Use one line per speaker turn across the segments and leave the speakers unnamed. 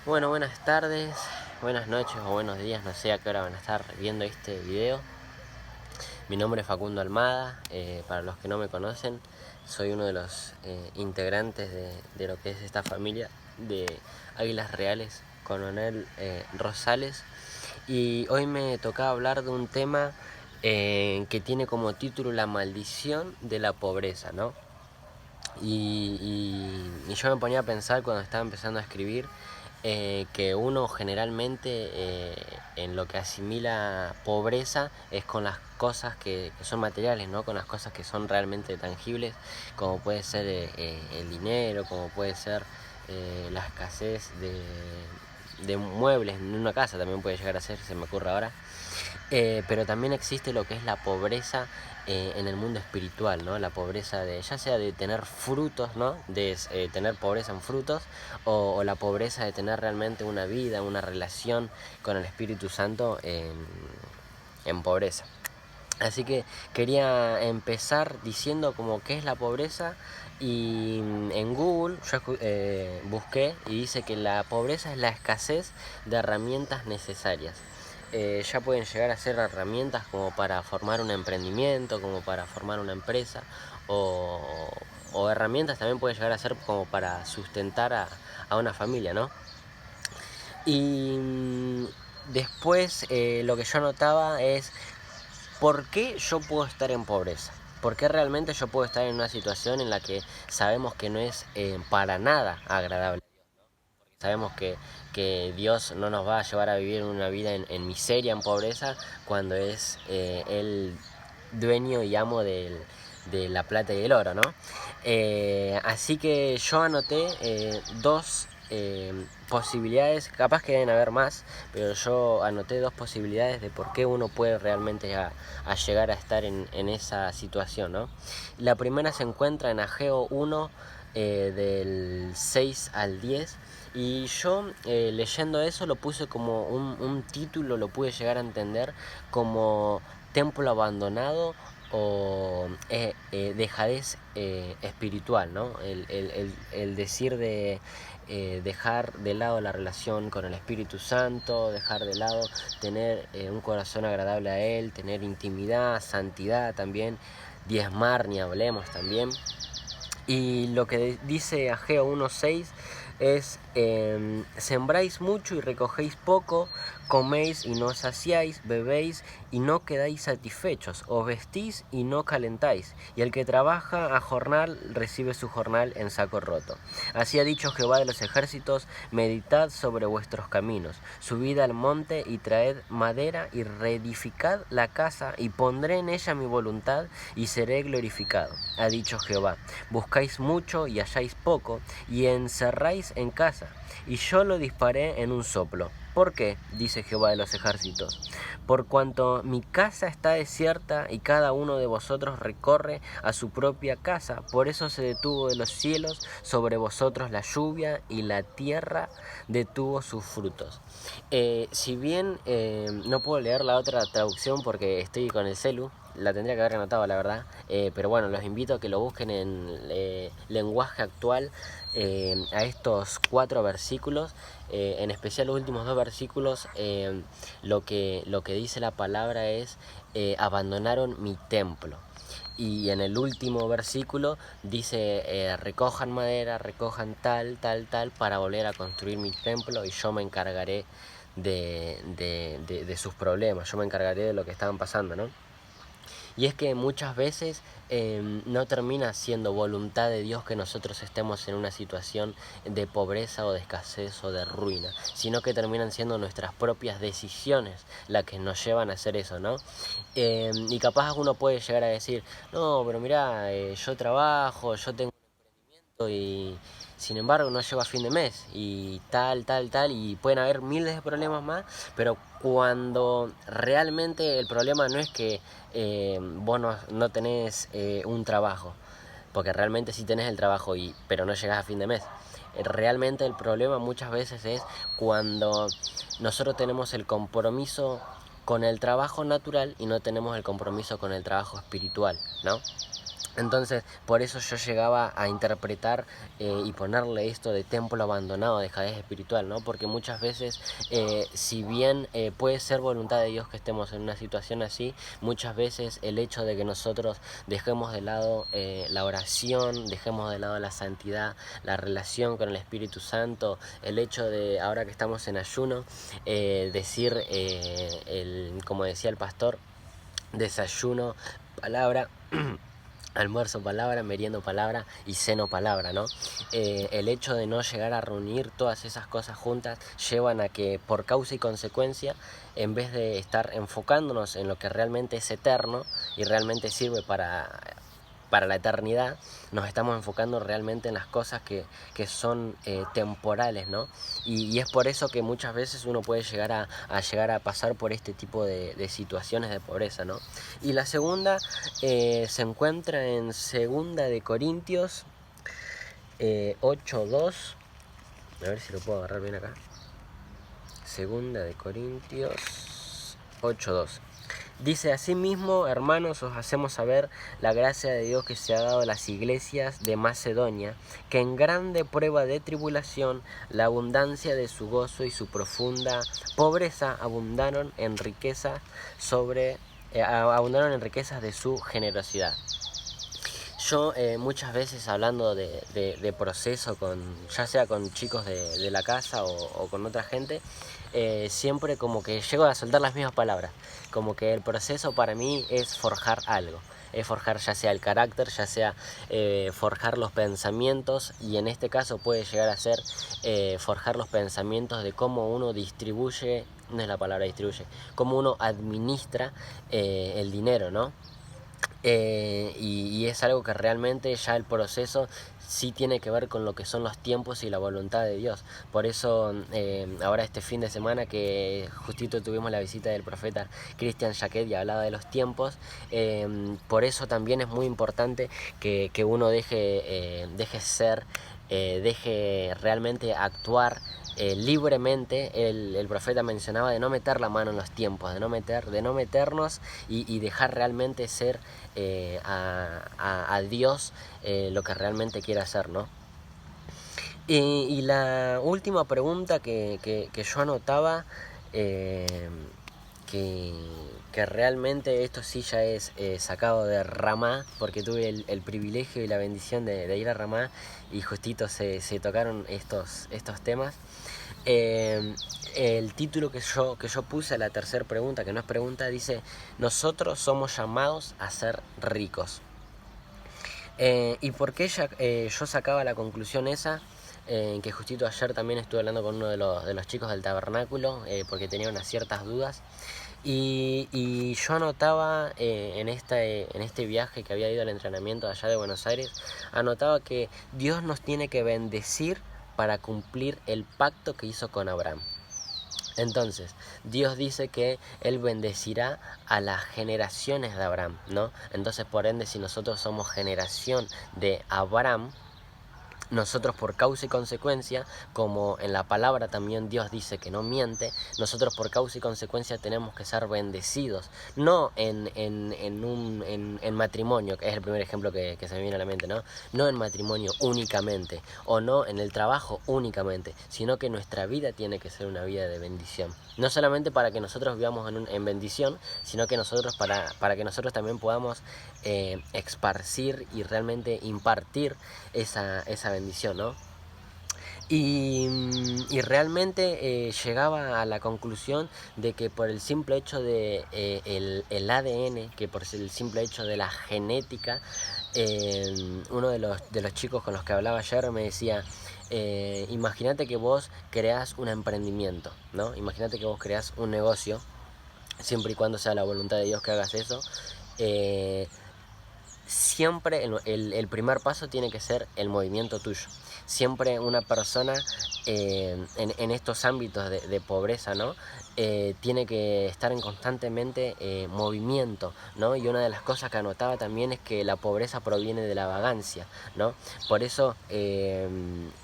Bueno, buenas tardes, buenas noches o buenos días, no sé a qué hora van a estar viendo este video. Mi nombre es Facundo Almada, para los que no me conocen, soy uno de los integrantes de lo que es esta familia de Águilas Reales, Coronel Rosales. Y hoy me tocaba hablar de un tema que tiene como título La maldición de la pobreza, ¿no? Y yo me ponía a pensar cuando estaba empezando a escribir que uno generalmente en lo que asimila pobreza es con las cosas que son materiales, ¿no? Con las cosas que son realmente tangibles, como puede ser el dinero, como puede ser la escasez de muebles en una casa, también puede llegar a ser, se me ocurre ahora. Pero también existe lo que es la pobreza en el mundo espiritual, ¿no? La pobreza de, ya sea de tener frutos, ¿no? De tener pobreza en frutos, o la pobreza de tener realmente una vida, una relación con el Espíritu Santo en pobreza. Así que quería empezar diciendo como qué es la pobreza, y en Google yo busqué y dice que la pobreza es la escasez de herramientas necesarias. Ya pueden llegar a ser herramientas como para formar un emprendimiento, como para formar una empresa, o, o herramientas también pueden llegar a ser como para sustentar a una familia, ¿no? Y después lo que yo notaba es ¿por qué yo puedo estar en pobreza? ¿Por qué realmente yo puedo estar en una situación en la que sabemos que no es para nada agradable? Sabemos que Dios no nos va a llevar a vivir una vida en miseria, en pobreza, cuando es el dueño y amo de la plata y el oro, ¿no? Así que yo anoté dos posibilidades, capaz que deben haber más, pero yo anoté dos posibilidades de por qué uno puede realmente a llegar a estar en esa situación, ¿no? La primera se encuentra en Ageo 1, del 6 al 10. Y yo leyendo eso lo puse como un título, lo pude llegar a entender como templo abandonado o dejadez espiritual, ¿no? El decir de dejar de lado la relación con el Espíritu Santo, dejar de lado tener un corazón agradable a Él, tener intimidad, santidad también, diezmar, ni hablemos también. Y lo que dice Ageo 1.6 es, sembráis mucho y recogéis poco, coméis y no saciáis, bebéis y no quedáis satisfechos, os vestís y no calentáis, y el que trabaja a jornal recibe su jornal en saco roto. Así ha dicho Jehová de los ejércitos, meditad sobre vuestros caminos, subid al monte y traed madera y reedificad la casa, y pondré en ella mi voluntad y seré glorificado, ha dicho Jehová. Buscáis mucho y halláis poco, y encerráis en casa, y yo lo disparé en un soplo. ¿Por qué? Dice Jehová de los ejércitos. Por cuanto mi casa está desierta y cada uno de vosotros recorre a su propia casa, por eso se detuvo de los cielos sobre vosotros la lluvia y la tierra detuvo sus frutos. Si bien no puedo leer la otra traducción porque estoy con el celu, la tendría que haber anotado la verdad, pero bueno, los invito a que lo busquen en lenguaje actual, a estos 4 versículos, en especial los últimos 2 versículos. Lo que dice la palabra es abandonaron mi templo. Y en el último versículo dice, recojan madera, recojan tal, para volver a construir mi templo, y yo me encargaré de sus problemas, yo me encargaré de lo que estaban pasando, ¿no? Y es que muchas veces no termina siendo voluntad de Dios que nosotros estemos en una situación de pobreza o de escasez o de ruina, sino que terminan siendo nuestras propias decisiones las que nos llevan a hacer eso, ¿no? Y capaz uno puede llegar a decir, no, pero mirá, yo trabajo, yo tengo y sin embargo no llego a fin de mes y tal, y pueden haber miles de problemas más, pero cuando realmente el problema no es que vos no tenés un trabajo, porque realmente sí tenés el trabajo, pero no llegás a fin de mes. Realmente el problema muchas veces es cuando nosotros tenemos el compromiso con el trabajo natural y no tenemos el compromiso con el trabajo espiritual, ¿no? Entonces, por eso yo llegaba a interpretar y ponerle esto de templo abandonado, dejadez espiritual, ¿no? Porque muchas veces, si bien puede ser voluntad de Dios que estemos en una situación así, muchas veces el hecho de que nosotros dejemos de lado la oración, dejemos de lado la santidad, la relación con el Espíritu Santo, el hecho de, ahora que estamos en ayuno, decir, como decía el pastor, desayuno, palabra, almuerzo palabra, meriendo palabra y ceno palabra, ¿no? El hecho de no llegar a reunir todas esas cosas juntas llevan a que por causa y consecuencia, en vez de estar enfocándonos en lo que realmente es eterno y realmente sirve para la eternidad, nos estamos enfocando realmente en las cosas que son temporales, ¿no? Y es por eso que muchas veces uno puede llegar a pasar por este tipo de situaciones de pobreza, ¿no? Y la segunda se encuentra en Segunda de Corintios 8:2. A ver si lo puedo agarrar bien acá. Segunda de Corintios 8:2. Dice: asimismo, hermanos, os hacemos saber la gracia de Dios que se ha dado a las iglesias de Macedonia, que en grande prueba de tribulación, la abundancia de su gozo y su profunda pobreza abundaron en riquezas de su generosidad. Yo muchas veces hablando de proceso, ya sea con chicos de la casa o con otra gente, siempre como que llego a soltar las mismas palabras, como que el proceso para mí es forjar algo, es forjar ya sea el carácter, ya sea forjar los pensamientos, y en este caso puede llegar a ser forjar los pensamientos de cómo uno distribuye, no es la palabra distribuye, cómo uno administra el dinero, ¿no? Y es algo que realmente ya el proceso sí tiene que ver con lo que son los tiempos y la voluntad de Dios. Por eso ahora este fin de semana que justito tuvimos la visita del profeta Christian Jaquet y hablaba de los tiempos, por eso también es muy importante que uno deje ser, deje realmente actuar libremente. El profeta mencionaba de no meter la mano en los tiempos, de no meternos y dejar realmente ser a Dios lo que realmente quiere hacer, ¿no? Y la última pregunta que yo anotaba, eh, que, que realmente esto sí ya es sacado de Ramá, porque tuve el privilegio y la bendición de ir a Ramá y justito se tocaron estos temas. El título que yo puse a la tercera pregunta, que no es pregunta, dice: nosotros somos llamados a ser ricos. ¿Y por qué yo sacaba la conclusión esa? Que justito ayer también estuve hablando con uno de los chicos del tabernáculo, porque tenía unas ciertas dudas. Y yo anotaba en este viaje que había ido al entrenamiento allá de Buenos Aires, anotaba que Dios nos tiene que bendecir para cumplir el pacto que hizo con Abraham. Entonces, Dios dice que Él bendecirá a las generaciones de Abraham, ¿no? Entonces, por ende, si nosotros somos generación de Abraham, nosotros por causa y consecuencia, como en la palabra también Dios dice que no miente, nosotros por causa y consecuencia tenemos que ser bendecidos, no en matrimonio, que es el primer ejemplo que se me viene a la mente, ¿no? No en matrimonio únicamente, o no en el trabajo únicamente, sino que nuestra vida tiene que ser una vida de bendición. No solamente para que nosotros vivamos en bendición, sino que nosotros para que nosotros también podamos esparcir y realmente impartir esa bendición, ¿no? Y realmente llegaba a la conclusión de que por el simple hecho de el ADN, que por el simple hecho de la genética, uno de los chicos con los que hablaba ayer me decía: imagínate que vos creás un emprendimiento, ¿no? Imagínate que vos creás un negocio, siempre y cuando sea la voluntad de Dios que hagas eso. Siempre el primer paso tiene que ser el movimiento tuyo. Siempre una persona en estos ámbitos de pobreza, ¿no? Tiene que estar en constantemente movimiento, ¿no? Y una de las cosas que anotaba también es que la pobreza proviene de la vagancia, ¿no? Por eso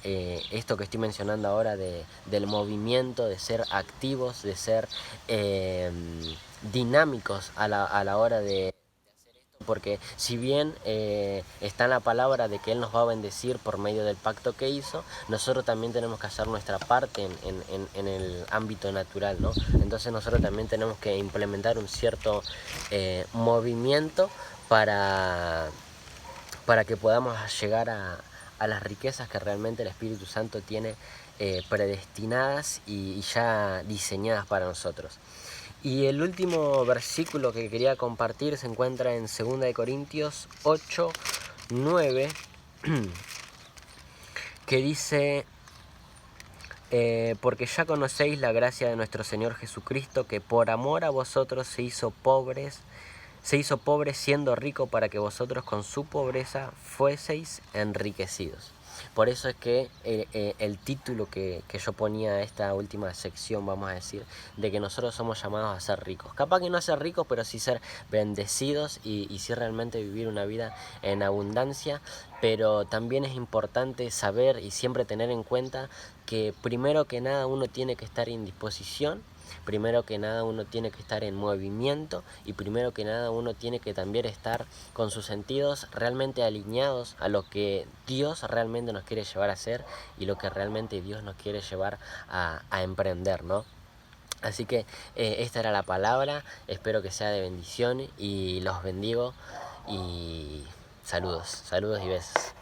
esto que estoy mencionando ahora del movimiento, de ser activos, de ser dinámicos a la hora de porque si bien está en la palabra de que Él nos va a bendecir por medio del pacto que hizo, nosotros también tenemos que hacer nuestra parte en el ámbito natural, ¿no? Entonces nosotros también tenemos que implementar un cierto movimiento para que podamos llegar a las riquezas que realmente el Espíritu Santo tiene predestinadas y ya diseñadas para nosotros. Y el último versículo que quería compartir se encuentra en 2 de Corintios 8, 9, que dice: porque ya conocéis la gracia de nuestro Señor Jesucristo, que por amor a vosotros se hizo pobre siendo rico, para que vosotros con su pobreza fueseis enriquecidos. Por eso es que el título que yo ponía a esta última sección, vamos a decir, de que nosotros somos llamados a ser ricos. Capaz que no a ser ricos, pero sí ser bendecidos y sí realmente vivir una vida en abundancia. Pero también es importante saber y siempre tener en cuenta que primero que nada uno tiene que estar en disposición. Primero que nada uno tiene que estar en movimiento, y primero que nada uno tiene que también estar con sus sentidos realmente alineados a lo que Dios realmente nos quiere llevar a hacer y lo que realmente Dios nos quiere llevar a emprender, ¿no? Así que esta era la palabra, espero que sea de bendición y los bendigo y saludos y besos.